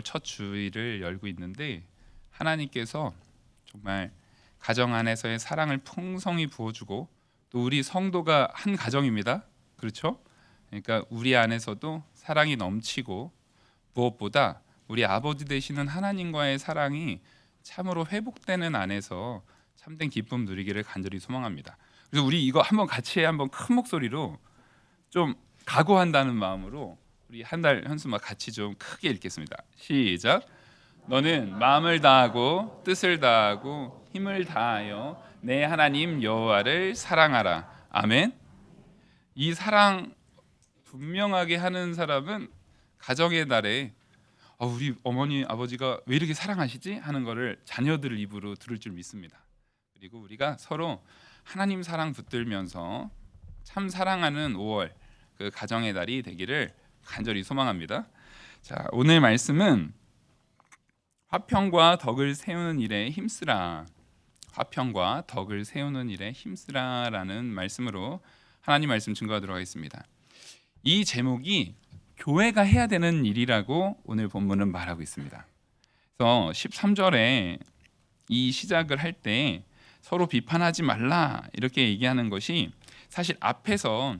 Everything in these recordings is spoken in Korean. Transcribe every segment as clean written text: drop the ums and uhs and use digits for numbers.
첫 주일을 열고 있는데 하나님께서 정말 가정 안에서의 사랑을 풍성히 부어주고 또 우리 성도가 한 가정입니다. 그렇죠? 그러니까 우리 안에서도 사랑이 넘치고 무엇보다 우리 아버지 되시는 하나님과의 사랑이 참으로 회복되는 안에서 참된 기쁨 누리기를 간절히 소망합니다. 그래서 우리 이거 한번 같이 한번 큰 목소리로 좀 각오한다는 마음으로 우리 한 달 현수막 같이 좀 크게 읽겠습니다. 시작. 너는 마음을 다하고 뜻을 다하고 힘을 다하여 내 하나님 여호와를 사랑하라. 아멘. 이 사랑 분명하게 하는 사람은 가정의 달에 우리 어머니 아버지가 왜 이렇게 사랑하시지 하는 거를 자녀들 입으로 들을 줄 믿습니다. 그리고 우리가 서로 하나님 사랑 붙들면서 참 사랑하는 5월 그 가정의 달이 되기를 간절히 소망합니다. 자, 오늘 말씀은 화평과 덕을 세우는 일에 힘쓰라. 화평과 덕을 세우는 일에 힘쓰라라는 말씀으로 하나님 말씀 증거하도록 하겠습니다. 이 제목이 교회가 해야 되는 일이라고 오늘 본문은 말하고 있습니다. 그래서 13절에 이 시작을 할 때 서로 비판하지 말라 이렇게 얘기하는 것이 사실 앞에서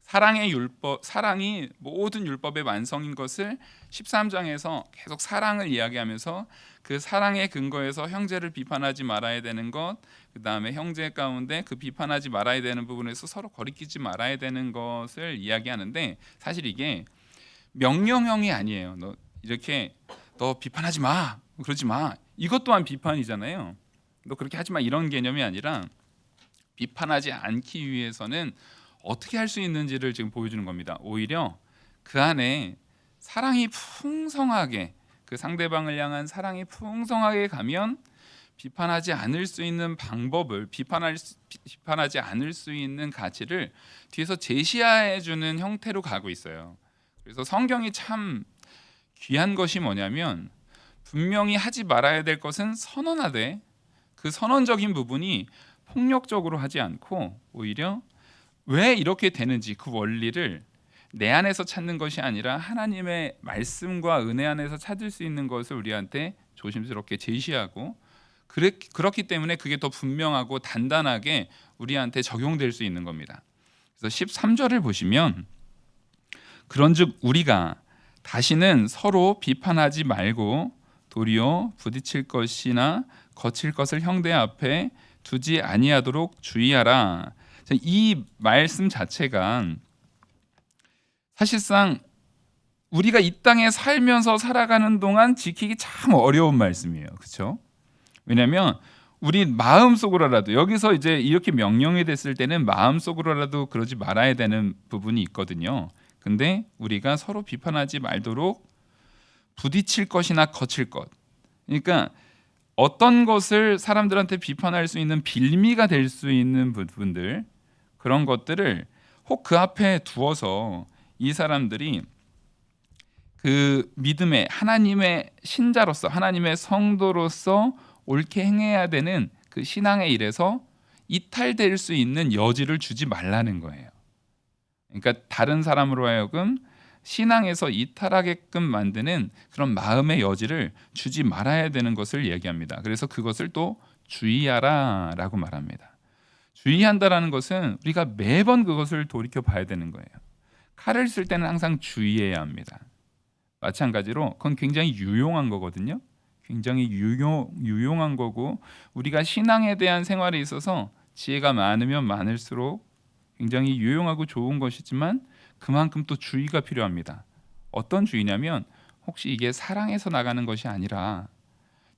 사랑의 율법, 사랑이 모든 율법의 완성인 것을 13장에서 계속 사랑을 이야기하면서 그 사랑의 근거에서 형제를 비판하지 말아야 되는 것, 그 다음에 형제 가운데 그 비판하지 말아야 되는 부분에서 서로 거리끼지 말아야 되는 것을 이야기하는데 사실 이게 명령형이 아니에요. 너 비판하지 마, 그러지 마. 이것 또한 비판이잖아요. 너 그렇게 하지 마 이런 개념이 아니라 비판하지 않기 위해서는 어떻게 할 수 있는지를 지금 보여주는 겁니다. 오히려 그 안에 사랑이 풍성하게 그 상대방을 향한 사랑이 풍성하게 가면 비판하지 않을 수 있는 방법을 비판하지 않을 수 있는 가치를 뒤에서 제시해 주는 형태로 가고 있어요. 그래서 성경이 참 귀한 것이 뭐냐면 분명히 하지 말아야 될 것은 선언하되 그 선언적인 부분이 폭력적으로 하지 않고 오히려 왜 이렇게 되는지 그 원리를 내 안에서 찾는 것이 아니라 하나님의 말씀과 은혜 안에서 찾을 수 있는 것을 우리한테 조심스럽게 제시하고 그렇기 때문에 그게 더 분명하고 단단하게 우리한테 적용될 수 있는 겁니다. 그래서 13절을 보시면 그런즉 우리가 다시는 서로 비판하지 말고 도리어 부딪힐 것이나 거칠 것을 형제 앞에 두지 아니하도록 주의하라. 이 말씀 자체가 사실상 우리가 이 땅에 살면서 살아가는 동안 지키기 참 어려운 말씀이에요. 그렇죠? 왜냐하면 우리 마음속으로라도 여기서 이제 이렇게 명령이 됐을 때는 마음속으로라도 그러지 말아야 되는 부분이 있거든요. 근데 우리가 서로 비판하지 말도록 부딪힐 것이나 거칠 것. 그러니까 어떤 것을 사람들한테 비판할 수 있는 빌미가 될 수 있는 부분들 그런 것들을 혹 그 앞에 두어서 이 사람들이 그 믿음의 하나님의 신자로서 하나님의 성도로서 옳게 행해야 되는 그 신앙의 일에서 이탈될 수 있는 여지를 주지 말라는 거예요. 그러니까 다른 사람으로 하여금 신앙에서 이탈하게끔 만드는 그런 마음의 여지를 주지 말아야 되는 것을 얘기합니다. 그래서 그것을 또 주의하라라고 말합니다. 주의한다라는 것은 우리가 매번 그것을 돌이켜 봐야 되는 거예요. 칼을 쓸 때는 항상 주의해야 합니다. 마찬가지로 그건 굉장히 유용한 거거든요. 굉장히 유용한 거고 우리가 신앙에 대한 생활에 있어서 지혜가 많으면 많을수록 굉장히 유용하고 좋은 것이지만 그만큼 또 주의가 필요합니다. 어떤 주의냐면 혹시 이게 사랑에서 나가는 것이 아니라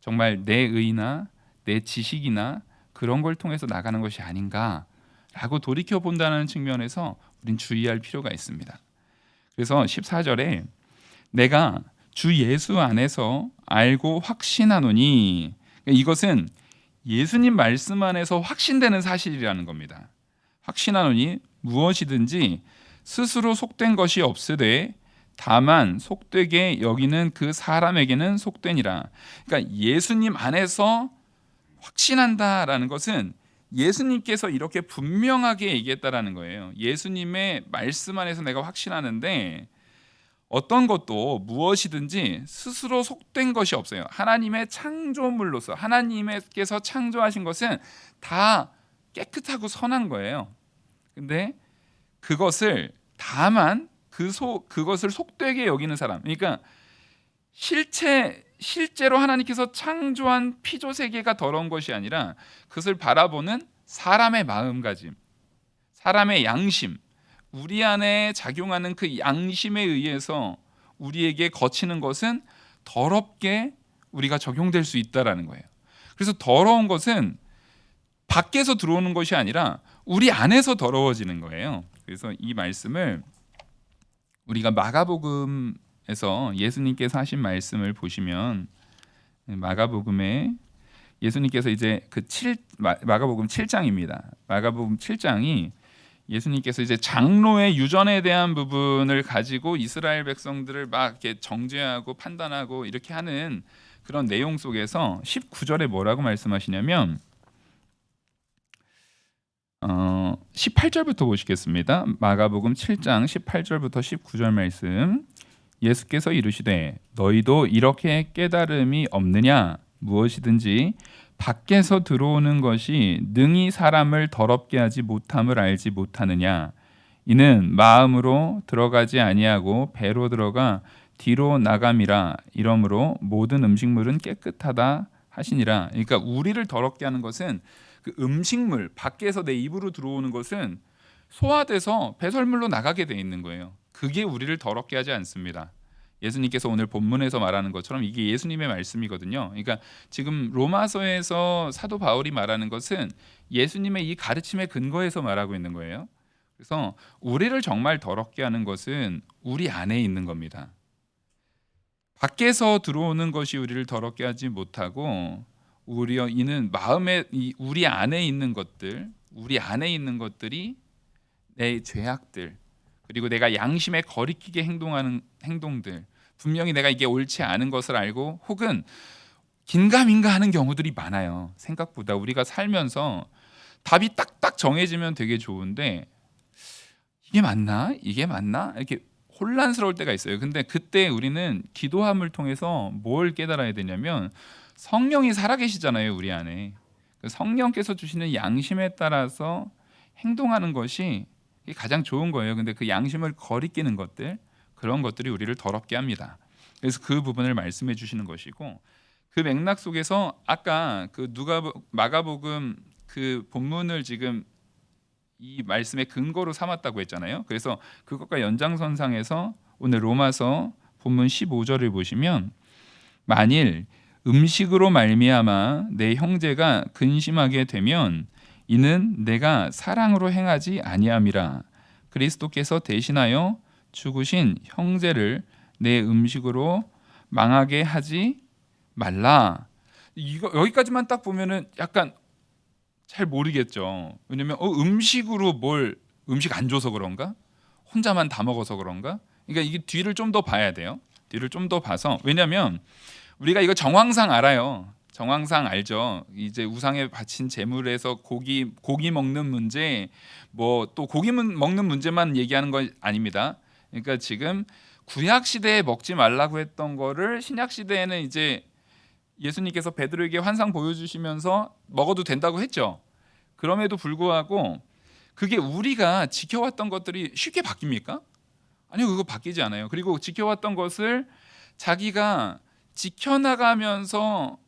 정말 내 의나 내 지식이나 그런 걸 통해서 나가는 것이 아닌가라고 돌이켜 본다는 측면에서 우린 주의할 필요가 있습니다. 그래서 14절에 내가 주 예수 안에서 알고 확신하노니 이것은 예수님 말씀 안에서 확신되는 사실이라는 겁니다. 확신하노니 무엇이든지 스스로 속된 것이 없으되 다만 속되게 여기는 그 사람에게는 속되니라. 그러니까 예수님 안에서 확신한다라는 것은 예수님께서 이렇게 분명하게 얘기했다라는 거예요. 예수님의 말씀 안에서 내가 확신하는데 어떤 것도 무엇이든지 스스로 속된 것이 없어요. 하나님의 창조물로서 하나님께서 창조하신 것은 다 깨끗하고 선한 거예요. 근데 그것을 다만 그것을 속되게 여기는 사람. 그러니까 실제로 하나님께서 창조한 피조 세계가 더러운 것이 아니라 그것을 바라보는 사람의 마음가짐, 사람의 양심, 우리 안에 작용하는 그 양심에 의해서 우리에게 거치는 것은 더럽게 우리가 적용될 수 있다라는 거예요. 그래서 더러운 것은 밖에서 들어오는 것이 아니라 우리 안에서 더러워지는 거예요. 그래서 이 말씀을 우리가 마가복음에서 예수님께서 하신 말씀을 보시면 마가복음에 예수님께서 이제 마가복음 7장입니다. 마가복음 7장이 예수님께서 이제 장로의 유전에 대한 부분을 가지고 이스라엘 백성들을 막 이렇게 정죄하고 판단하고 이렇게 하는 그런 내용 속에서 19절에 뭐라고 말씀하시냐면 18절부터 보시겠습니다. 마가복음 7장 18절부터 19절 말씀. 예수께서 이르시되 너희도 이렇게 깨달음이 없느냐? 무엇이든지 밖에서 들어오는 것이 능히 사람을 더럽게 하지 못함을 알지 못하느냐? 이는 마음으로 들어가지 아니하고 배로 들어가 뒤로 나감이라. 이러므로 모든 음식물은 깨끗하다 하시니라. 그러니까 우리를 더럽게 하는 것은 그 음식물 밖에서 내 입으로 들어오는 것은 소화돼서 배설물로 나가게 돼 있는 거예요. 그게 우리를 더럽게 하지 않습니다. 예수님께서 오늘 본문에서 말하는 것처럼 이게 예수님의 말씀이거든요. 그러니까 지금 로마서에서 사도 바울이 말하는 것은 예수님의 이 가르침의 근거에서 말하고 있는 거예요. 그래서 우리를 정말 더럽게 하는 것은 우리 안에 있는 겁니다. 밖에서 들어오는 것이 우리를 더럽게 하지 못하고 오히려 이는 우리 안에 있는 것들, 우리 안에 있는 것들이 내 죄악들, 그리고 내가 양심에 거리끼게 행동하는 행동들, 분명히 내가 이게 옳지 않은 것을 알고 혹은 긴가민가 하는 경우들이 많아요. 생각보다 우리가 살면서 답이 딱딱 정해지면 되게 좋은데 이게 맞나? 이게 맞나? 이렇게 혼란스러울 때가 있어요. 근데 그때 우리는 기도함을 통해서 뭘 깨달아야 되냐면 성령이 살아계시잖아요, 우리 안에. 성령께서 주시는 양심에 따라서 행동하는 것이 가장 좋은 거예요. 근데 그 양심을 거리끼는 것들, 그런 것들이 우리를 더럽게 합니다. 그래서 그 부분을 말씀해 주시는 것이고, 그 맥락 속에서 아까 그 마가복음 그 본문을 지금 이 말씀의 근거로 삼았다고 했잖아요. 그래서 그것과 연장선상에서 오늘 로마서 본문 15절을 보시면 만일 음식으로 말미암아 내 형제가 근심하게 되면 이는 내가 사랑으로 행하지 아니함이라. 그리스도께서 대신하여 죽으신 형제를 내 음식으로 망하게 하지 말라. 이거 여기까지만 딱 보면은 약간 잘 모르겠죠. 왜냐면 음식으로 음식 안 줘서 그런가? 혼자만 다 먹어서 그런가? 그러니까 이게 뒤를 좀 더 봐야 돼요. 뒤를 좀 더 봐서 왜냐면 우리가 이거 정황상 알아요. 정황상 알죠. 이제 우상에 바친 제물에서 고기 먹는 문제, 뭐 또 고기 먹는 문제만 얘기하는 건 아닙니다. 그러니까 지금 구약 시대에 먹지 말라고 했던 거를 신약 시대에는 이제 예수님께서 베드로에게 환상 보여주시면서 먹어도 된다고 했죠. 그럼에도 불구하고 그게 우리가 지켜왔던 것들이 쉽게 바뀝니까? 아니요, 그거 바뀌지 않아요. 그리고 지켜왔던 것을 자기가 지켜나가면서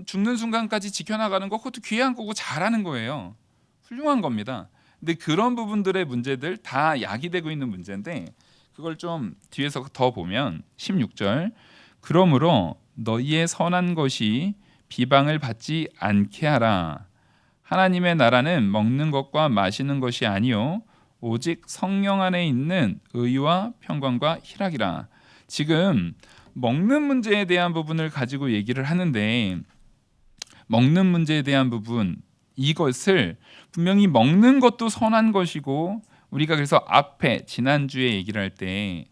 죽는 순간까지 지켜나가는 거, 그것도 귀한 거고 잘하는 거예요. 훌륭한 겁니다. 근데 그런 부분들의 문제들 다 야기되고 있는 문제인데 그걸 좀 뒤에서 더 보면 16절 그러므로 너희의 선한 것이 비방을 받지 않게 하라. 하나님의 나라는 먹는 것과 마시는 것이 아니요 오직 성령 안에 있는 의와 평강과 희락이라. 지금 먹는 문제에 대한 부분을 가지고 얘기를 하는데 먹는 문제에 대한 부분 이것을 분명히 먹는 것도 선한 것이고 우리가 그래서 앞에 지난주에 얘기를 할 때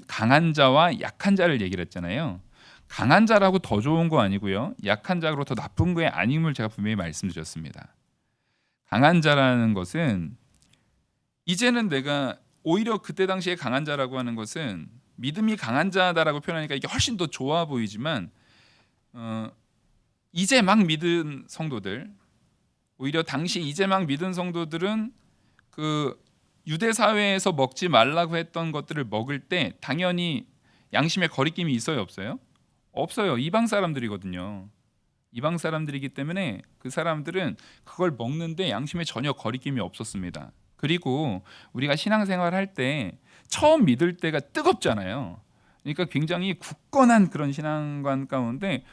강한 자와 약한 자를 얘기를 했잖아요. 강한 자라고 더 좋은 거 아니고요. 약한 자로 더 나쁜 거에 아님을 제가 분명히 말씀드렸습니다. 강한 자라는 것은 이제는 내가 오히려 그때 당시에 강한 자라고 하는 것은 믿음이 강한 자다라고 표현하니까 이게 훨씬 더 좋아 보이지만 이제 막 믿은 성도들, 오히려 당시 이제 막 믿은 성도들은 그 유대 사회에서 먹지 말라고 했던 것들을 먹을 때 당연히 양심의 거리낌이 있어요, 없어요? 없어요. 이방 사람들이거든요. 이방 사람들이기 때문에 그 사람들은 그걸 먹는데 양심에 전혀 거리낌이 없었습니다. 그리고 우리가 신앙생활 할 때 처음 믿을 때가 뜨겁잖아요. 그러니까 굉장히 굳건한 그런 신앙관 가운데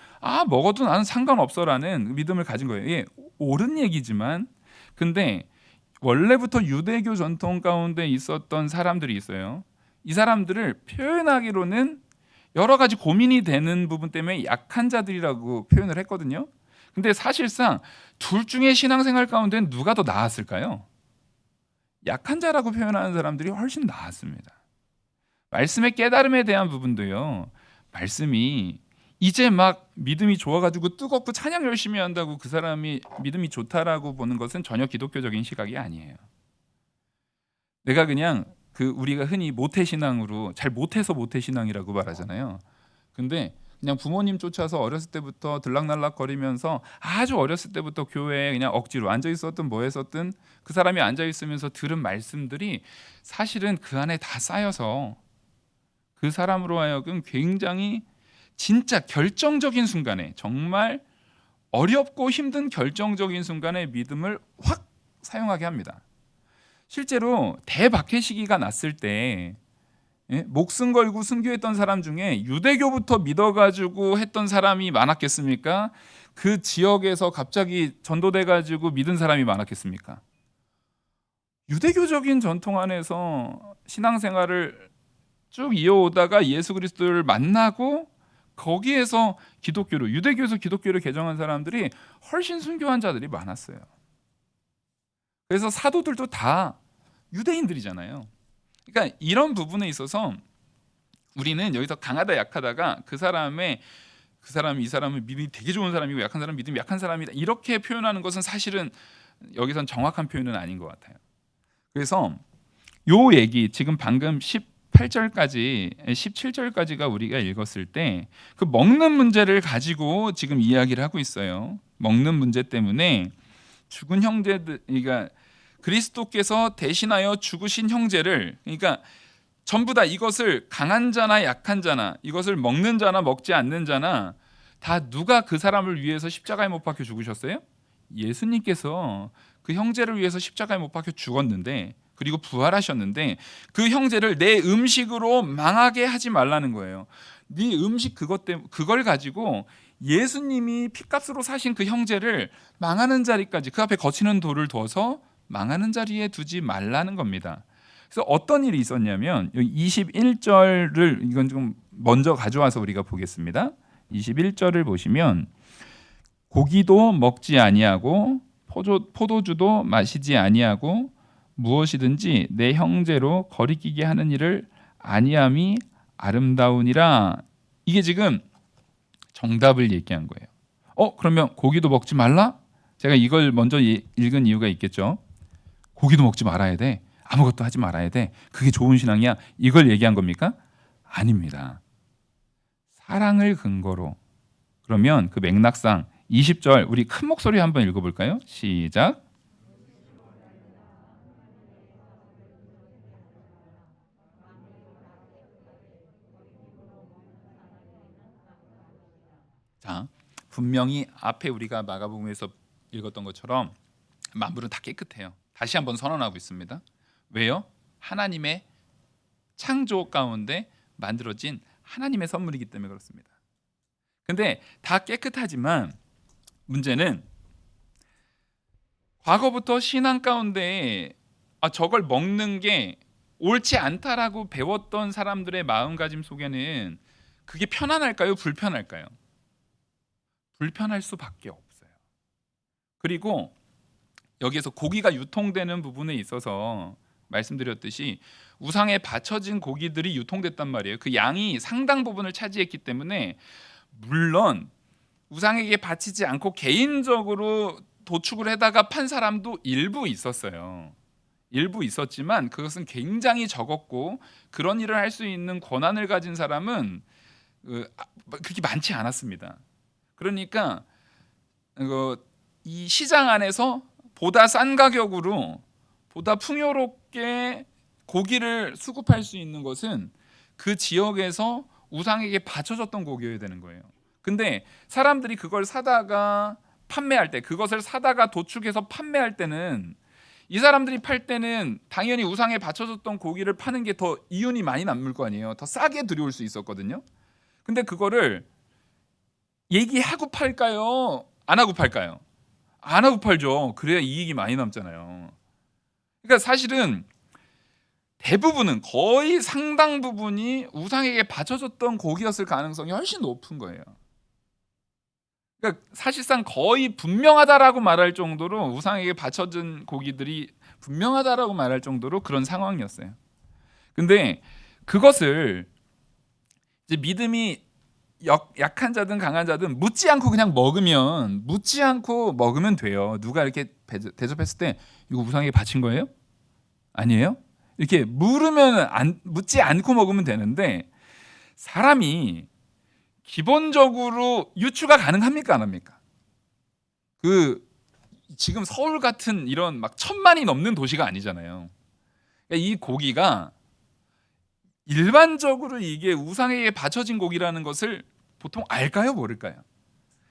먹어도 나는 상관없어라는 믿음을 가진 거예요. 예, 옳은 얘기지만 근데 원래부터 유대교 전통 가운데 있었던 사람들이 있어요. 이 사람들을 표현하기로는 여러 가지 고민이 되는 부분 때문에 약한 자들이라고 표현을 했거든요. 근데 사실상 둘 중에 신앙생활 가운데는 누가 더 나았을까요? 약한 자라고 표현하는 사람들이 훨씬 나았습니다. 말씀의 깨달음에 대한 부분도요. 말씀이 이제 막 믿음이 좋아가지고 뜨겁고 찬양 열심히 한다고 그 사람이 믿음이 좋다라고 보는 것은 전혀 기독교적인 시각이 아니에요. 내가 그냥 우리가 흔히 모태신앙으로 잘 못해서 모태신앙이라고 말하잖아요. 근데 그냥 부모님 쫓아서 어렸을 때부터 들락날락거리면서 아주 어렸을 때부터 교회에 그냥 억지로 앉아 있었든 뭐 했었든 그 사람이 앉아 있으면서 들은 말씀들이 사실은 그 안에 다 쌓여서 그 사람으로 하여금 굉장히 진짜 결정적인 순간에 정말 어렵고 힘든 결정적인 순간에 믿음을 확 사용하게 합니다. 실제로 대박해 시기가 났을 때 목숨 걸고 순교했던 사람 중에 유대교부터 믿어가지고 했던 사람이 많았겠습니까? 그 지역에서 갑자기 전도돼가지고 믿은 사람이 많았겠습니까? 유대교적인 전통 안에서 신앙생활을 쭉 이어오다가 예수 그리스도를 만나고 거기에서 유대교에서 기독교를 개정한 사람들이 훨씬 순교한 자들이 많았어요. 그래서 사도들도 다 유대인들이잖아요. 그러니까 이런 부분에 있어서 우리는 여기서 강하다 약하다가 이 사람은 믿음이 되게 좋은 사람이고 약한 사람은 믿음이 약한 사람이다 이렇게 표현하는 것은 사실은 여기선 정확한 표현은 아닌 것 같아요. 그래서 요 얘기 지금 방금 18절까지 17절까지가 우리가 읽었을 때 그 먹는 문제를 가지고 지금 이야기를 하고 있어요. 먹는 문제 때문에 죽은 형제들, 그러니까 그리스도께서 대신하여 죽으신 형제를, 그러니까 전부 다 이것을 강한 자나 약한 자나 이것을 먹는 자나 먹지 않는 자나 다 누가 그 사람을 위해서 십자가에 못 박혀 죽으셨어요? 예수님께서 그 형제를 위해서 십자가에 못 박혀 죽었는데 그리고 부활하셨는데 그 형제를 내 음식으로 망하게 하지 말라는 거예요. 네 음식 그걸 가지고 예수님이 피값으로 사신 그 형제를 망하는 자리까지 그 앞에 거치는 돌을 둬서 망하는 자리에 두지 말라는 겁니다. 그래서 어떤 일이 있었냐면 21절을 이건 좀 먼저 가져와서 우리가 보겠습니다. 21절을 보시면 고기도 먹지 아니하고 포도주도 마시지 아니하고 무엇이든지 내 형제로 거리끼게 하는 일을 아니함이 아름다우니라. 이게 지금 정답을 얘기한 거예요. 그러면 고기도 먹지 말라? 제가 이걸 먼저 읽은 이유가 있겠죠. 고기도 먹지 말아야 돼. 아무것도 하지 말아야 돼. 그게 좋은 신앙이야. 이걸 얘기한 겁니까? 아닙니다. 사랑을 근거로. 그러면 그 맥락상 20절 우리 큰 목소리 한번 읽어볼까요? 시작. 자, 분명히 앞에 우리가 마가복음에서 읽었던 것처럼 만물은 다 깨끗해요. 다시 한번 선언하고 있습니다. 왜요? 하나님의 창조 가운데 만들어진 하나님의 선물이기 때문에 그렇습니다. 근데 다 깨끗하지만 문제는 과거부터 신앙 가운데 저걸 먹는 게 옳지 않다라고 배웠던 사람들의 마음가짐 속에는 그게 편안할까요? 불편할까요? 불편할 수밖에 없어요. 그리고 여기에서 고기가 유통되는 부분에 있어서 말씀드렸듯이 우상에 바쳐진 고기들이 유통됐단 말이에요. 그 양이 상당 부분을 차지했기 때문에 물론 우상에게 바치지 않고 개인적으로 도축을 해다가 판 사람도 일부 있었어요. 일부 있었지만 그것은 굉장히 적었고 그런 일을 할 수 있는 권한을 가진 사람은 그렇게 많지 않았습니다. 그러니까 이 시장 안에서 보다 싼 가격으로 보다 풍요롭게 고기를 수급할 수 있는 것은 그 지역에서 우상에게 바쳐졌던 고기여야 되는 거예요. 근데 사람들이 그걸 사다가 판매할 때, 그것을 사다가 도축해서 판매할 때는 이 사람들이 팔 때는 당연히 우상에 바쳐졌던 고기를 파는 게 더 이윤이 많이 남을 거 아니에요. 더 싸게 들여올 수 있었거든요. 근데 그거를 얘기하고 팔까요? 안 하고 팔까요? 안 하고 팔죠. 그래야 이익이 많이 남잖아요. 그러니까 사실은 대부분은 거의 상당 부분이 우상에게 바쳐졌던 고기였을 가능성이 훨씬 높은 거예요. 그러니까 사실상 거의 분명하다라고 말할 정도로 우상에게 바쳐진 고기들이 분명하다라고 말할 정도로 그런 상황이었어요. 근데 그것을 이제 믿음이 약한 자든 강한 자든 묻지 않고 먹으면 돼요. 누가 이렇게 대접했을 때 이거 우상에게 바친 거예요? 아니에요? 이렇게 묻지 않고 먹으면 되는데 사람이 기본적으로 유추가 가능합니까 안 합니까? 지금 서울 같은 이런 막 1,000만이 넘는 도시가 아니잖아요. 그러니까 이 고기가 일반적으로 이게 우상에게 바쳐진 고기라는 것을 보통 알까요, 모를까요?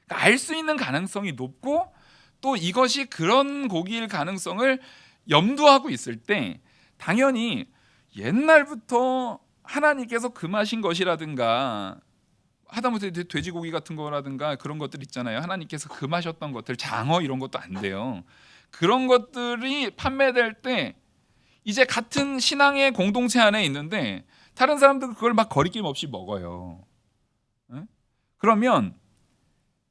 그러니까 알 수 있는 가능성이 높고 또 이것이 그런 고기일 가능성을 염두하고 있을 때 당연히 옛날부터 하나님께서 금하신 것이라든가 하다못해 돼지고기 같은 거라든가 그런 것들 있잖아요. 하나님께서 금하셨던 것들, 장어 이런 것도 안 돼요. 그런 것들이 판매될 때 이제 같은 신앙의 공동체 안에 있는데 다른 사람들은 그걸 막 거리낌 없이 먹어요. 그러면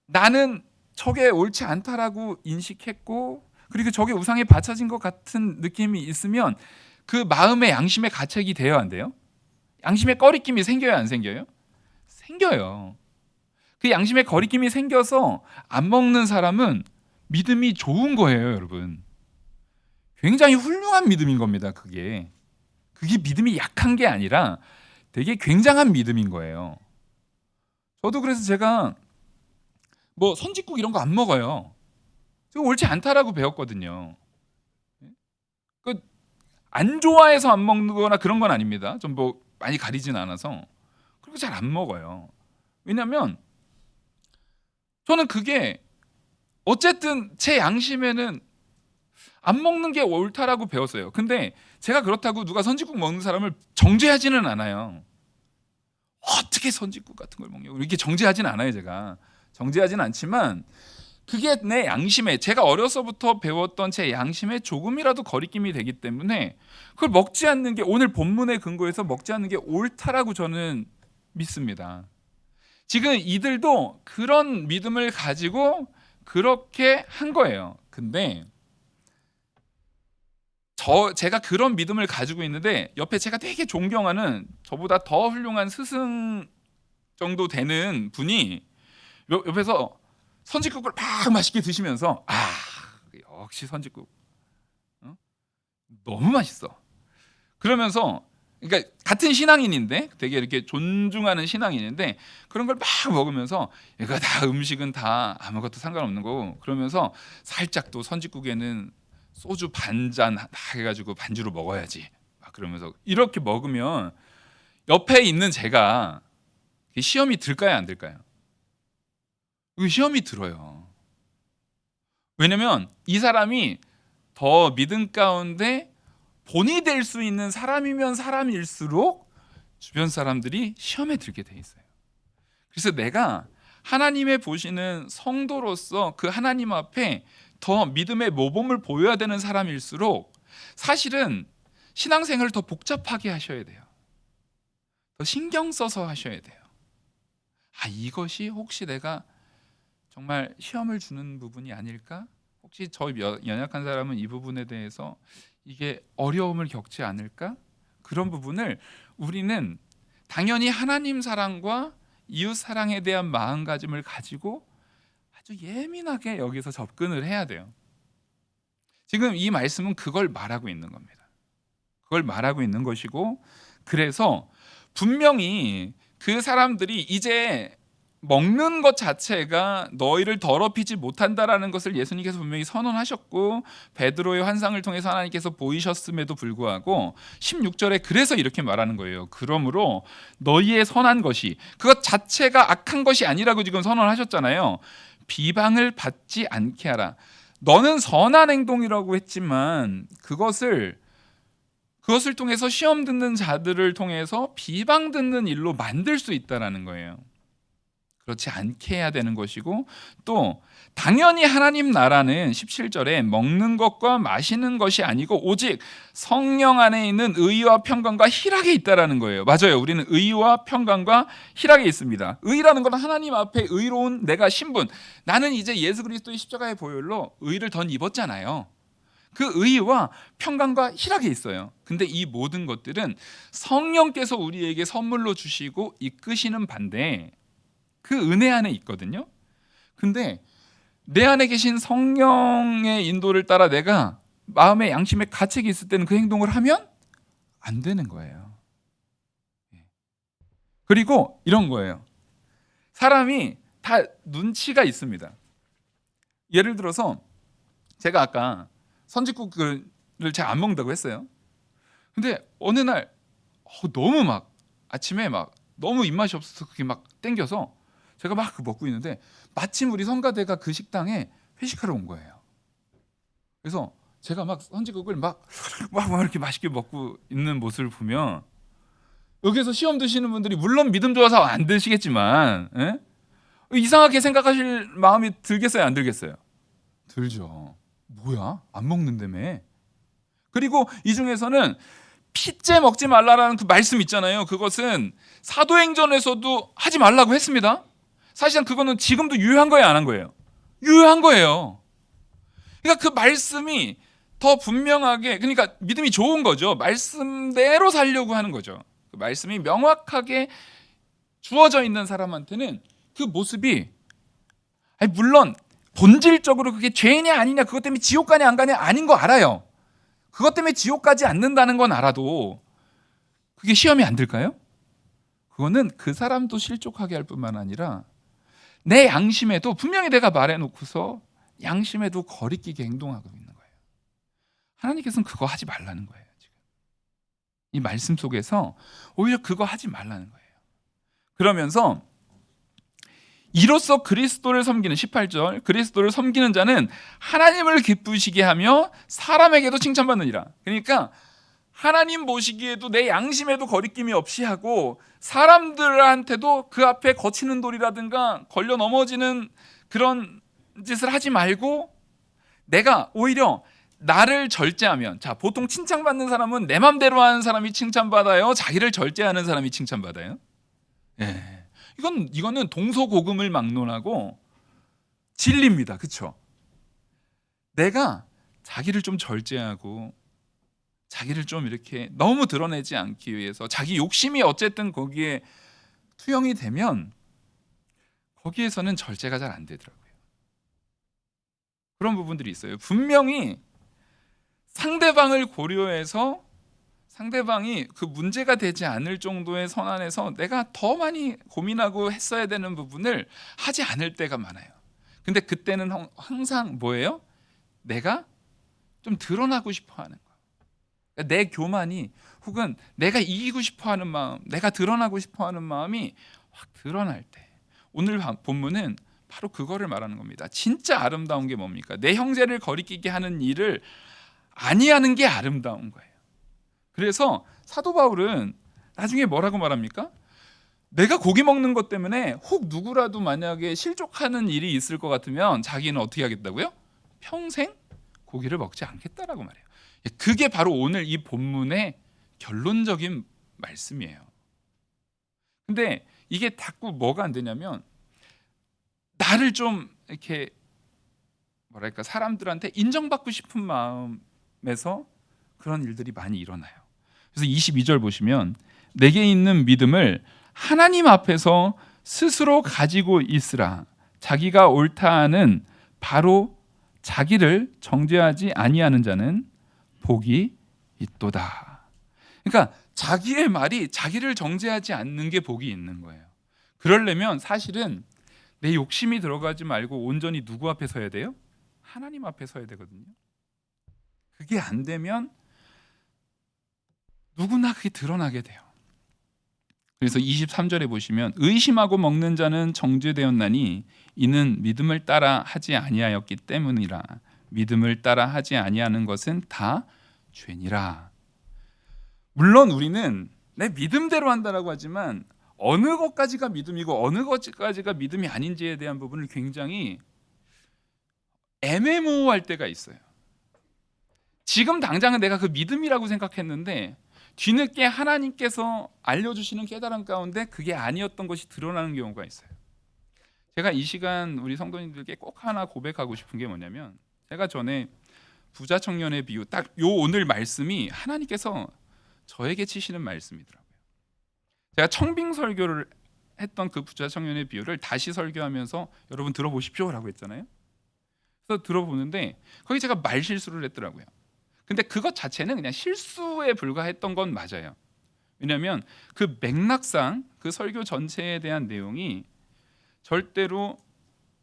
나는 저게 옳지 않다라고 인식했고 그리고 저게 우상에 바쳐진 것 같은 느낌이 있으면 그 마음의 양심의 가책이 돼요, 안 돼요? 양심의 꺼리낌이 생겨요, 안 생겨요? 생겨요. 그 양심의 거리낌이 생겨서 안 먹는 사람은 믿음이 좋은 거예요, 여러분. 굉장히 훌륭한 믿음인 겁니다. 그게 믿음이 약한 게 아니라 되게 굉장한 믿음인 거예요. 저도 그래서 제가 뭐 선짓국 이런 거 안 먹어요. 제가 옳지 않다라고 배웠거든요. 안 좋아해서 안 먹는 거나 그런 건 아닙니다. 좀 뭐 많이 가리진 않아서 그리고 잘 안 먹어요. 왜냐하면 저는 그게 어쨌든 제 양심에는 안 먹는 게 옳다라고 배웠어요. 근데 제가 그렇다고 누가 선짓국 먹는 사람을 정죄하지는 않아요. 어떻게 선짓국 같은 걸 먹냐고 이렇게 정죄하지는 않아요. 제가 정죄하지는 않지만 그게 내 양심에 제가 어려서부터 배웠던 제 양심에 조금이라도 거리낌이 되기 때문에 그걸 먹지 않는 게 오늘 본문의 근거에서 먹지 않는 게 옳다라고 저는 믿습니다. 지금 이들도 그런 믿음을 가지고 그렇게 한 거예요. 근데 제가 그런 믿음을 가지고 있는데 옆에 제가 되게 존경하는 저보다 더 훌륭한 스승 정도 되는 분이 옆에서 선짓국을 막 맛있게 드시면서 역시 선짓국 너무 맛있어. 그러면서 그러니까 같은 신앙인인데 되게 이렇게 존중하는 신앙인인데 그런 걸 막 먹으면서 이거 다 음식은 다 아무것도 상관없는 거고 그러면서 살짝 또 선짓국에는 소주 반잔 해가지고 반주로 먹어야지 막 그러면서 이렇게 먹으면 옆에 있는 제가 시험이 들까요 안 들까요? 시험이 들어요. 왜냐면 이 사람이 더 믿음 가운데 본이 될 수 있는 사람이면 사람일수록 주변 사람들이 시험에 들게 돼 있어요. 그래서 내가 하나님의 보시는 성도로서 그 하나님 앞에 더 믿음의 모범을 보여야 되는 사람일수록 사실은 신앙생활을 더 복잡하게 하셔야 돼요. 더 신경 써서 하셔야 돼요. 이것이 혹시 내가 정말 시험을 주는 부분이 아닐까? 혹시 저 연약한 사람은 이 부분에 대해서 이게 어려움을 겪지 않을까? 그런 부분을 우리는 당연히 하나님 사랑과 이웃 사랑에 대한 마음가짐을 가지고 아주 예민하게 여기서 접근을 해야 돼요. 지금 이 말씀은 그걸 말하고 있는 겁니다. 그걸 말하고 있는 것이고, 그래서 분명히 그 사람들이 이제 먹는 것 자체가 너희를 더럽히지 못한다라는 것을 예수님께서 분명히 선언하셨고, 베드로의 환상을 통해서 하나님께서 보이셨음에도 불구하고 16절에 그래서 이렇게 말하는 거예요. 그러므로 너희의 선한 것이 그것 자체가 악한 것이 아니라고 지금 선언하셨잖아요. 비방을 받지 않게 하라. 너는 선한 행동이라고 했지만 그것을 통해서 시험 듣는 자들을 통해서 비방 듣는 일로 만들 수 있다라는 거예요. 그렇지 않게 해야 되는 것이고, 또 당연히 하나님 나라는 17절에 먹는 것과 마시는 것이 아니고 오직 성령 안에 있는 의와 평강과 희락에 있다라는 거예요. 맞아요. 우리는 의와 평강과 희락에 있습니다. 의라는 건 하나님 앞에 의로운 내가 신분, 나는 이제 예수 그리스도의 십자가의 보혈로 의를 덧입었잖아요. 그 의와 평강과 희락에 있어요. 근데 이 모든 것들은 성령께서 우리에게 선물로 주시고 이끄시는 반대 그 은혜 안에 있거든요. 근데 내 안에 계신 성령의 인도를 따라 내가 마음의 양심의 가책이 있을 때는 그 행동을 하면 안 되는 거예요. 그리고 이런 거예요. 사람이 다 눈치가 있습니다. 예를 들어서 제가 아까 선짓국을 잘 안 먹는다고 했어요. 근데 어느 날 너무 막 아침에 막 너무 입맛이 없어서 그게 막 땡겨서 제가 막 먹고 있는데 마침 우리 성가대가 그 식당에 회식하러 온 거예요. 그래서 제가 막 선지국을 막 이렇게 맛있게 먹고 있는 모습을 보면 여기서 시험 드시는 분들이 물론 믿음 좋아서 안 드시겠지만 이상하게 생각하실 마음이 들겠어요, 안 들겠어요? 들죠. 뭐야? 안 먹는다며. 그리고 이 중에서는 피째 먹지 말라라는 그 말씀 있잖아요. 그것은 사도행전에서도 하지 말라고 했습니다. 사실은 그거는 지금도 유효한 거예요, 안 한 거예요? 유효한 거예요. 그러니까 그 말씀이 더 분명하게, 그러니까 믿음이 좋은 거죠. 말씀대로 살려고 하는 거죠. 그 말씀이 명확하게 주어져 있는 사람한테는 그 모습이 물론 본질적으로 그게 죄냐 아니냐, 그것 때문에 지옥 가냐 안 가냐 아닌 거 알아요. 그것 때문에 지옥 가지 않는다는 건 알아도 그게 시험이 안 들까요? 그거는 그 사람도 실족하게 할 뿐만 아니라 내 양심에도 분명히 내가 말해놓고서 양심에도 거리끼게 행동하고 있는 거예요. 하나님께서는 그거 하지 말라는 거예요. 지금 이 말씀 속에서 오히려 그거 하지 말라는 거예요. 그러면서 이로써 그리스도를 섬기는 18절, 그리스도를 섬기는 자는 하나님을 기쁘시게 하며 사람에게도 칭찬받느니라. 그러니까 하나님 보시기에도 내 양심에도 거리낌이 없이 하고 사람들한테도 그 앞에 거치는 돌이라든가 걸려 넘어지는 그런 짓을 하지 말고 내가 오히려 나를 절제하면, 자, 보통 칭찬받는 사람은 내 맘대로 하는 사람이 칭찬받아요, 자기를 절제하는 사람이 칭찬받아요? 예. 이거는 동서고금을 막론하고 진리입니다. 그렇죠? 내가 자기를 좀 절제하고 자기를 좀 이렇게 너무 드러내지 않기 위해서 자기 욕심이 어쨌든 거기에 투영이 되면 거기에서는 절제가 잘 안 되더라고요. 그런 부분들이 있어요. 분명히 상대방을 고려해서 상대방이 그 문제가 되지 않을 정도의 선안에서 내가 더 많이 고민하고 했어야 되는 부분을 하지 않을 때가 많아요. 근데 그때는 항상 뭐예요? 내가 좀 드러나고 싶어 하는 거야. 그러니까 내 교만이, 혹은 내가 이기고 싶어 하는 마음, 내가 드러나고 싶어 하는 마음이 확 드러날 때, 오늘 본문은 바로 그거를 말하는 겁니다. 진짜 아름다운 게 뭡니까? 내 형제를 거리끼게 하는 일을 아니하는 게 아름다운 거예요. 그래서 사도 바울은 나중에 뭐라고 말합니까? 내가 고기 먹는 것 때문에 혹 누구라도 만약에 실족하는 일이 있을 것 같으면 자기는 어떻게 하겠다고요? 평생 고기를 먹지 않겠다라고 말해요. 그게 바로 오늘 이 본문의 결론적인 말씀이에요. 근데 이게 자꾸 뭐가 안 되냐면 나를 좀 이렇게 뭐랄까 사람들한테 인정받고 싶은 마음에서 그런 일들이 많이 일어나요. 그래서 22절 보시면 내게 있는 믿음을 하나님 앞에서 스스로 가지고 있으라. 자기가 옳다 하는 바로 자기를 정죄하지 아니하는 자는 복이 있도다. 그러니까 자기의 말이 자기를 정죄하지 않는 게 복이 있는 거예요. 그러려면 사실은 내 욕심이 들어가지 말고 온전히 누구 앞에 서야 돼요? 하나님 앞에 서야 되거든요. 그게 안 되면 누구나 그게 드러나게 돼요. 그래서 23절에 보시면 의심하고 먹는 자는 정죄되었나니 이는 믿음을 따라 하지 아니하였기 때문이라. 믿음을 따라 하지 아니하는 것은 다 죄니라. 물론 우리는 내 믿음대로 한다라고 하지만 어느 것까지가 믿음이고 어느 것까지가 믿음이 아닌지에 대한 부분을 굉장히 애매모호할 때가 있어요. 지금 당장은 내가 그 믿음이라고 생각했는데 뒤늦게 하나님께서 알려주시는 깨달음 가운데 그게 아니었던 것이 드러나는 경우가 있어요. 제가 이 시간 우리 성도님들께 꼭 하나 고백하고 싶은 게 뭐냐면, 제가 전에 부자 청년의 비유, 딱 요 오늘 말씀이 하나님께서 저에게 치시는 말씀이더라고요. 제가 청빙 설교를 했던 그 부자 청년의 비유를 다시 설교하면서 여러분 들어보십시오라고 했잖아요. 그래서 들어보는데 거기 제가 말 실수를 했더라고요. 근데 그것 자체는 그냥 실수에 불과했던 건 맞아요. 왜냐하면 그 맥락상 그 설교 전체에 대한 내용이 절대로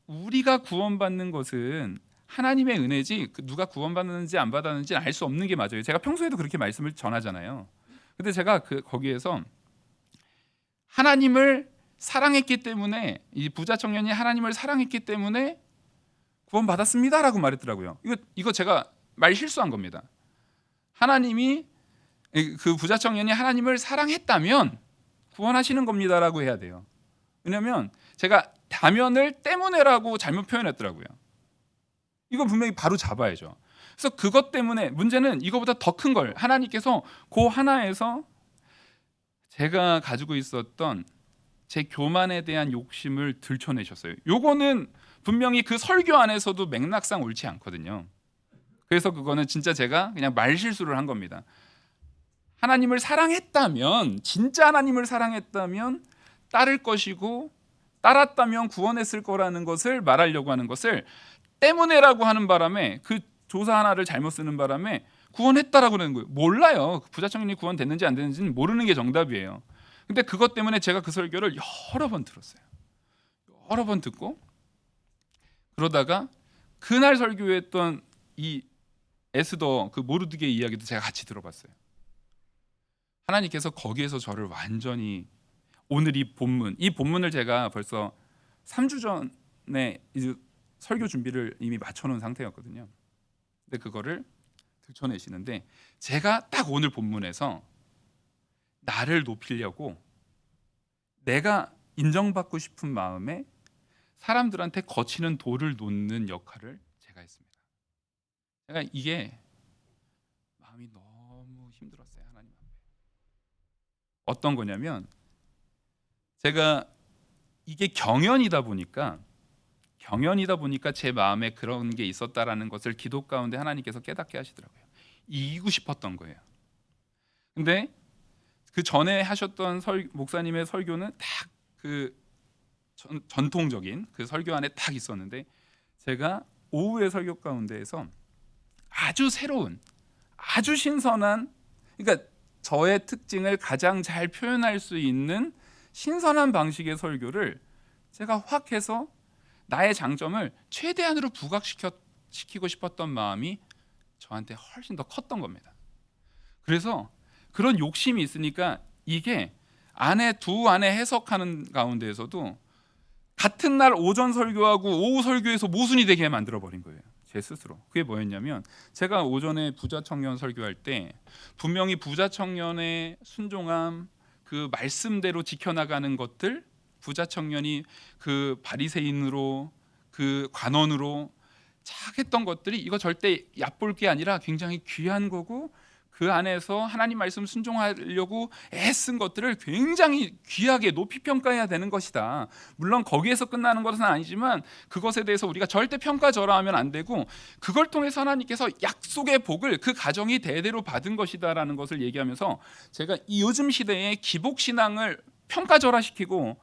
우리가 구원받는 것은 하나님의 은혜지 누가 구원받는지 안 받았는지 알 수 없는 게 맞아요. 제가 평소에도 그렇게 말씀을 전하잖아요. 근데 제가 거기에서 하나님을 사랑했기 때문에, 이 부자 청년이 하나님을 사랑했기 때문에 구원받았습니다라고 말했더라고요. 이거 제가 말 실수한 겁니다. 하나님이, 그 부자 청년이 하나님을 사랑했다면 구원하시는 겁니다라고 해야 돼요. 왜냐하면 제가 다면을 때문에라고 잘못 표현했더라고요. 이거 분명히 바로 잡아야죠. 그래서 그것 때문에 문제는 이거보다 더 큰 걸 하나님께서 그 하나에서 제가 가지고 있었던 제 교만에 대한 욕심을 들춰내셨어요. 요거는 분명히 그 설교 안에서도 맥락상 옳지 않거든요. 그래서 그거는 진짜 제가 그냥 말실수를 한 겁니다. 하나님을 사랑했다면, 진짜 하나님을 사랑했다면 따를 것이고 따랐다면 구원했을 거라는 것을 말하려고 하는 것을 때문에라고 하는 바람에, 그 조사 하나를 잘못 쓰는 바람에 구원했다라고 하는 거예요. 몰라요. 부자 청년이 구원됐는지 안 됐는지는 모르는 게 정답이에요. 근데 그것 때문에 제가 그 설교를 여러 번 들었어요. 여러 번 듣고 그러다가 그날 설교했던 이 에스더 그 모르드게의 이야기도 제가 같이 들어봤어요. 하나님께서 거기에서 저를 완전히, 오늘 이 본문을 제가 벌써 3주 전에 이제 설교 준비를 이미 맞춰놓은 상태였거든요. 근데 그거를 들춰내시는데, 제가 딱 오늘 본문에서 나를 높이려고 내가 인정받고 싶은 마음에 사람들한테 거치는 돌을 놓는 역할을 제가 했습니다. 제가 이게 마음이 너무 힘들었어요. 하나님 앞에. 어떤 거냐면, 제가 이게 경연이다 보니까 제 마음에 그런 게 있었다라는 것을 기도 가운데 하나님께서 깨닫게 하시더라고요. 이기고 싶었던 거예요. 근데 그 전에 하셨던 목사님의 설교는 딱 그 전통적인 그 설교 안에 딱 있었는데, 제가 오후의 설교 가운데에서 아주 새로운, 아주 신선한, 그러니까 저의 특징을 가장 잘 표현할 수 있는 신선한 방식의 설교를 제가 확 해서 나의 장점을 최대한으로 부각시키고 싶었던 마음이 저한테 훨씬 더 컸던 겁니다. 그래서 그런 욕심이 있으니까 이게 두 안에 해석하는 가운데에서도 같은 날 오전 설교하고 오후 설교에서 모순이 되게 만들어버린 거예요. 제 스스로. 그게 뭐였냐면, 제가 오전에 부자 청년 설교할 때 분명히 부자 청년의 순종함, 그 말씀대로 지켜나가는 것들, 부자 청년이 그 바리새인으로, 그 관원으로 착했던 것들이 이거 절대 얕볼 게 아니라 굉장히 귀한 거고, 그 안에서 하나님 말씀 순종하려고 애쓴 것들을 굉장히 귀하게 높이 평가해야 되는 것이다. 물론 거기에서 끝나는 것은 아니지만 그것에 대해서 우리가 절대 평가절하하면 안 되고, 그걸 통해서 하나님께서 약속의 복을 그 가정이 대대로 받은 것이다라는 것을 얘기하면서, 제가 이 요즘 시대의 기복신앙을 평가절하시키고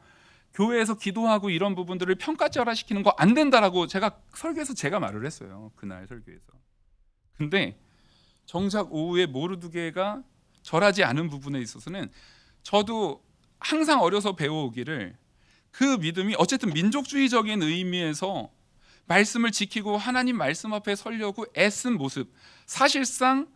교회에서 기도하고 이런 부분들을 평가절하시키는 거 안 된다라고 제가 설교에서 제가 말을 했어요. 그날 설교에서. 근데 정작 오후에 모르드게가 절하지 않은 부분에 있어서는 저도 항상 어려서 배워오기를 그 믿음이 어쨌든 민족주의적인 의미에서 말씀을 지키고 하나님 말씀 앞에 서려고 애쓴 모습, 사실상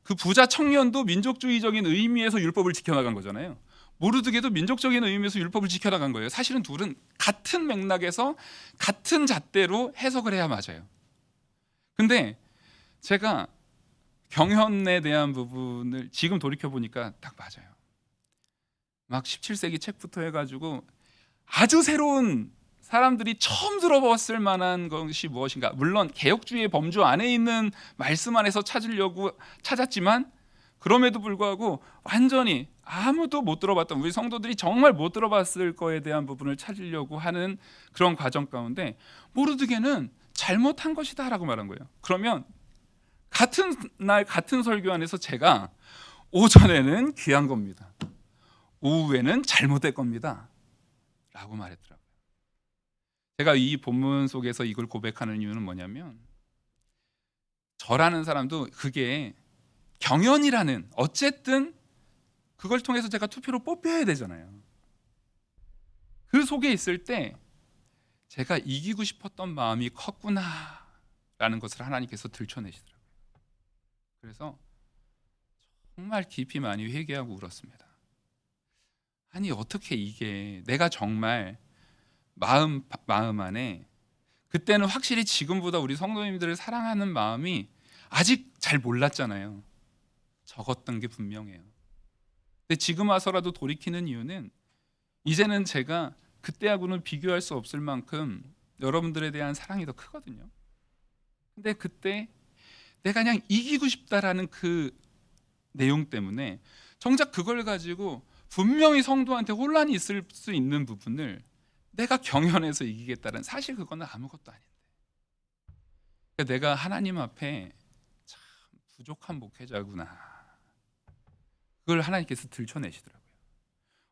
그 부자 청년도 민족주의적인 의미에서 율법을 지켜나간 거잖아요. 모르드게도 민족적인 의미에서 율법을 지켜나간 거예요. 사실은 둘은 같은 맥락에서 같은 잣대로 해석을 해야 맞아요. 근데 제가 경연에 대한 부분을 지금 돌이켜보니까 딱 맞아요. 막 17세기 책부터 해가지고 아주 새로운 사람들이 처음 들어봤을 만한 것이 무엇인가. 물론 개혁주의의 범주 안에 있는 말씀 안에서 찾으려고 찾았지만 그럼에도 불구하고 완전히 아무도 못 들어봤던, 우리 성도들이 정말 못 들어봤을 거에 대한 부분을 찾으려고 하는 그런 과정 가운데 모르드게는 잘못한 것이다 라고 말한 거예요. 그러면 같은 날 같은 설교 안에서 제가 오전에는 귀한 겁니다, 오후에는 잘못된 겁니다 라고 말했더라고요. 제가 이 본문 속에서 이걸 고백하는 이유는 뭐냐면, 저라는 사람도 그게 경연이라는, 어쨌든 그걸 통해서 제가 투표로 뽑혀야 되잖아요. 그 속에 있을 때 제가 이기고 싶었던 마음이 컸구나 라는 것을 하나님께서 들춰내시더라고요. 그래서 정말 깊이 많이 회개하고 울었습니다. 아니 어떻게 이게 내가 정말 마음 안에, 그때는 확실히 지금보다 우리 성도님들을 사랑하는 마음이 아직 잘 몰랐잖아요. 적었던 게 분명해요. 근데 지금 와서라도 돌이키는 이유는 이제는 제가 그때하고는 비교할 수 없을 만큼 여러분들에 대한 사랑이 더 크거든요. 근데 그때 내가 그냥 이기고 싶다라는 그 내용 때문에 정작 그걸 가지고 분명히 성도한테 혼란이 있을 수 있는 부분을 내가 경연해서 이기겠다는, 사실 그거는 아무것도 아닌데, 그러니까 내가 하나님 앞에 참 부족한 목회자구나, 그걸 하나님께서 들춰내시더라고요.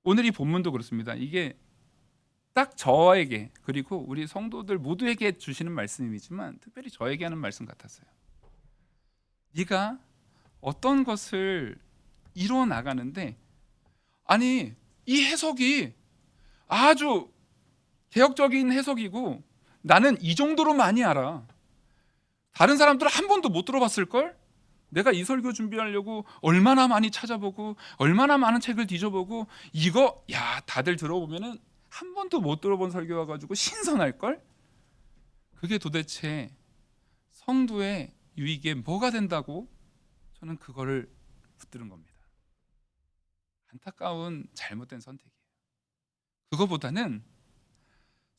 오늘 이 본문도 그렇습니다. 이게 딱 저에게, 그리고 우리 성도들 모두에게 주시는 말씀이지만 특별히 저에게 하는 말씀 같았어요. 네가 어떤 것을 이루어 나가는데, 아니 이 해석이 아주 개혁적인 해석이고 나는 이 정도로 많이 알아, 다른 사람들은 한 번도 못 들어봤을걸? 내가 이 설교 준비하려고 얼마나 많이 찾아보고 얼마나 많은 책을 뒤져보고, 이거 야 다들 들어보면은 한 번도 못 들어본 설교 와가지고 신선할걸? 그게 도대체 성도의 유익에 뭐가 된다고 저는 그거를 붙드는 겁니다. 안타까운 잘못된 선택이에요. 그거보다는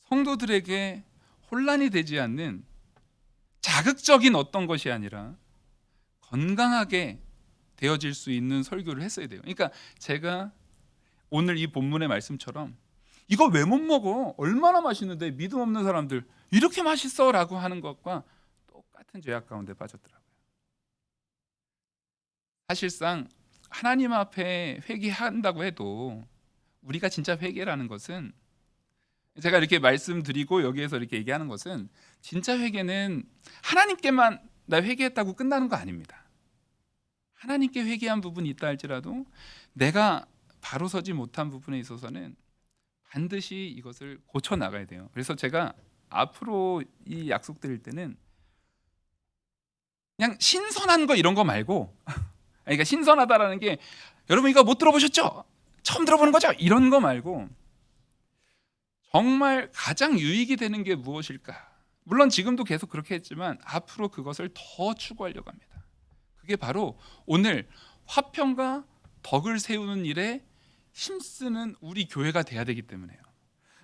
성도들에게 혼란이 되지 않는 자극적인 어떤 것이 아니라 건강하게 되어질 수 있는 설교를 했어야 돼요. 그러니까 제가 오늘 이 본문의 말씀처럼 이거 왜 못 먹어? 얼마나 맛있는데 믿음 없는 사람들 이렇게 맛있어 라고 하는 것과 똑같은 죄악 가운데 빠졌더라고요. 사실상 하나님 앞에 회개한다고 해도 우리가 진짜 회개라는 것은, 제가 이렇게 말씀드리고 여기에서 이렇게 얘기하는 것은, 진짜 회개는 하나님께만 나 회개했다고 끝나는 거 아닙니다. 하나님께 회개한 부분이 있다 할지라도 내가 바로 서지 못한 부분에 있어서는 반드시 이것을 고쳐 나가야 돼요. 그래서 제가 앞으로 이 약속 드릴 때는 그냥 신선한 거 이런 거 말고 그러니까 신선하다라는 게 여러분 이거 못 들어보셨죠? 처음 들어보는 거죠? 이런 거 말고 정말 가장 유익이 되는 게 무엇일까? 물론 지금도 계속 그렇게 했지만 앞으로 그것을 더 추구하려고 합니다. 그게 바로 오늘 화평과 덕을 세우는 일에 힘쓰는 우리 교회가 돼야 되기 때문에요.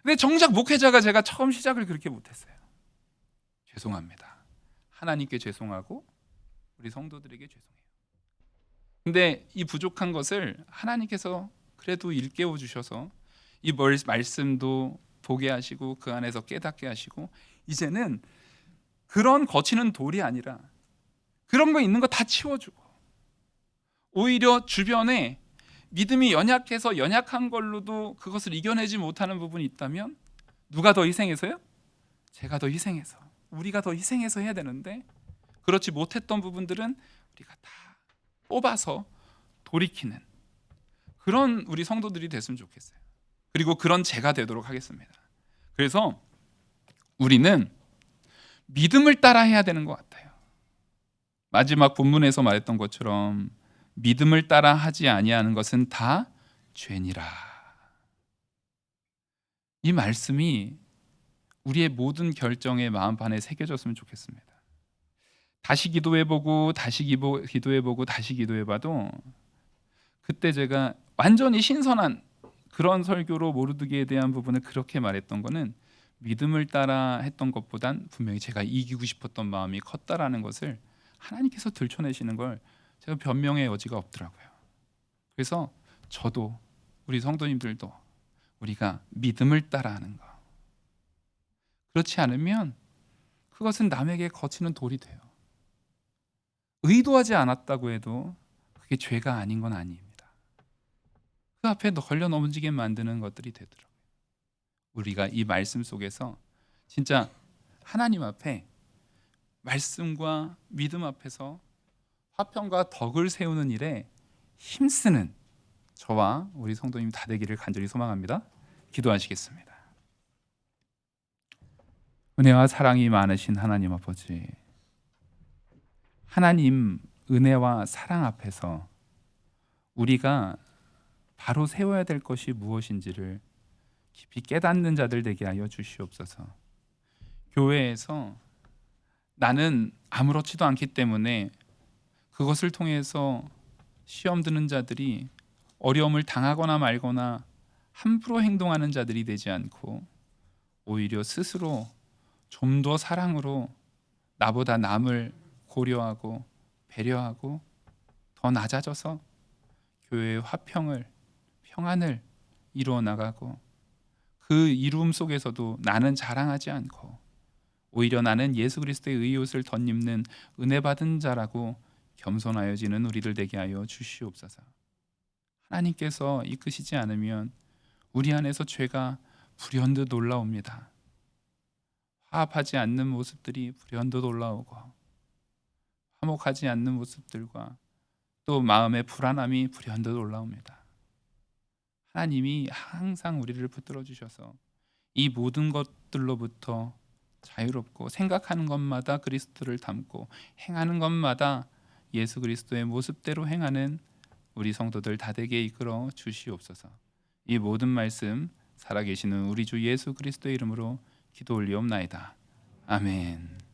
근데 정작 목회자가 제가 처음 시작을 그렇게 못했어요. 죄송합니다. 하나님께 죄송하고 우리 성도들에게 죄송해요. 근데 이 부족한 것을 하나님께서 그래도 일깨워 주셔서 이 말씀도 보게 하시고 그 안에서 깨닫게 하시고, 이제는 그런 거치는 돌이 아니라 그런 거 있는 거 다 치워주고 오히려 주변에 믿음이 연약해서 연약한 걸로도 그것을 이겨내지 못하는 부분이 있다면 누가 더 희생해서요? 제가 더 희생해서, 우리가 더 희생해서 해야 되는데 그렇지 못했던 부분들은 우리가 다 뽑아서 돌이키는 그런 우리 성도들이 됐으면 좋겠어요. 그리고 그런 제가 되도록 하겠습니다. 그래서 우리는 믿음을 따라 해야 되는 것 같아요. 마지막 본문에서 말했던 것처럼 믿음을 따라 하지 아니하는 것은 다 죄니라. 이 말씀이 우리의 모든 결정의 마음판에 새겨졌으면 좋겠습니다. 다시 기도해보고 다시 기도해보고 다시 기도해봐도 그때 제가 완전히 신선한 그런 설교로 모르드게에 대한 부분을 그렇게 말했던 거는 믿음을 따라 했던 것보단 분명히 제가 이기고 싶었던 마음이 컸다라는 것을 하나님께서 들춰내시는 걸 제가 변명의 여지가 없더라고요. 그래서 저도 우리 성도님들도 우리가 믿음을 따라 하는 거, 그렇지 않으면 그것은 남에게 거치는 돌이 돼요. 의도하지 않았다고 해도 그게 죄가 아닌 건 아닙니다. 그 앞에 걸려 넘어지게 만드는 것들이 되더라고요. 우리가 이 말씀 속에서 진짜 하나님 앞에 말씀과 믿음 앞에서 화평과 덕을 세우는 일에 힘쓰는 저와 우리 성도님 다 되기를 간절히 소망합니다. 기도하시겠습니다. 은혜와 사랑이 많으신 하나님 아버지, 하나님 은혜와 사랑 앞에서 우리가 바로 세워야 될 것이 무엇인지를 깊이 깨닫는 자들 되게 하여 주시옵소서. 교회에서 나는 아무렇지도 않기 때문에 그것을 통해서 시험 드는 자들이 어려움을 당하거나 말거나 함부로 행동하는 자들이 되지 않고 오히려 스스로 좀 더 사랑으로 나보다 남을 고려하고 배려하고 더 낮아져서 교회의 화평을, 평안을 이루어 나가고 그 이루음 속에서도 나는 자랑하지 않고 오히려 나는 예수 그리스도의 의옷을 덧입는 은혜 받은 자라고 겸손하여지는 우리들 되게 하여 주시옵소서. 하나님께서 이끄시지 않으면 우리 안에서 죄가 불현듯 올라옵니다. 화합하지 않는 모습들이 불현듯 올라오고 화목하지 않는 모습들과 또 마음의 불안함이 불현듯 올라옵니다. 하나님이 항상 우리를 붙들어 주셔서 이 모든 것들로부터 자유롭고 생각하는 것마다 그리스도를 담고 행하는 것마다 예수 그리스도의 모습대로 행하는 우리 성도들 다 되게 이끌어 주시옵소서. 이 모든 말씀 살아계시는 우리 주 예수 그리스도의 이름으로 기도 올리옵나이다. 아멘.